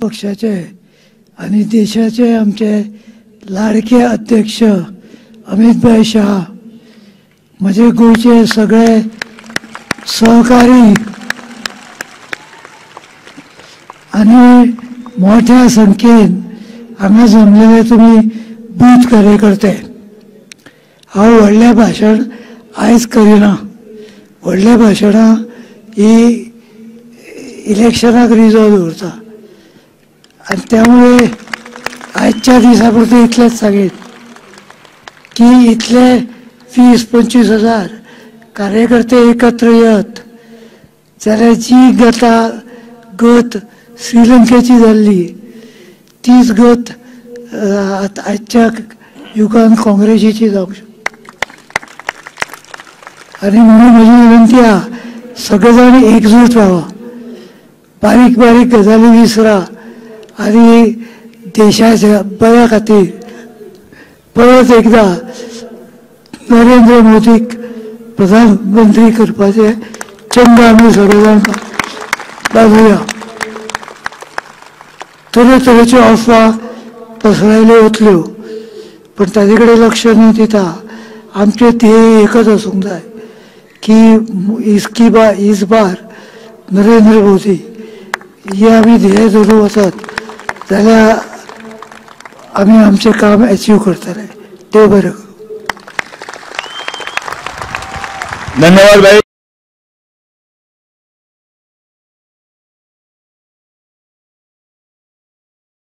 पक्षाचे आणि देशाचे आमचे लाडके अध्यक्ष अमित शाह, म्हजे गोयचे सगळे सहकारी आणि मोठ्या संख्येन हांगा जमलेले तुम्ही बूथ कार्यकर्ते, हांव व्हडलें भाशण आयज करिना. व्हडलें भाशणां ही इलेक्शनाक रिजर्व दवरता आणि त्यामुळे आजच्या दिसा पुरते इतलेंच सांगेन की इतले 20-25 हजार कार्यकर्ते एकत्र येत जाल्यार जी गत श्रीलंकेची जाल्ली तीच गत आजच्या युगान काँग्रेसीची जावंक शकता. आणि म्हणून म्हजी विनंती आहा सगळे जाण एकजूट राहा, बारीक बारीक गजाली विसरा आणि देशाच्या बऱ्या खातीर परत एकदा नरेंद्र मोदीक प्रधानमंत्री करपाचे चंग आमी सगळे जाण बाजूया. तरेतरेच्यो अफवा पसरयल्यो वतल्यो पण ताजे कडेन लक्ष न दिता आमचे ध्येय एकच आसूंक जाय की इस बार नरेंद्र मोदी हे आमी ध्येय धरून वचत जाल्यार आमी आमचें काम अचीव करतले. देव बरें. धन्यवाद भाई.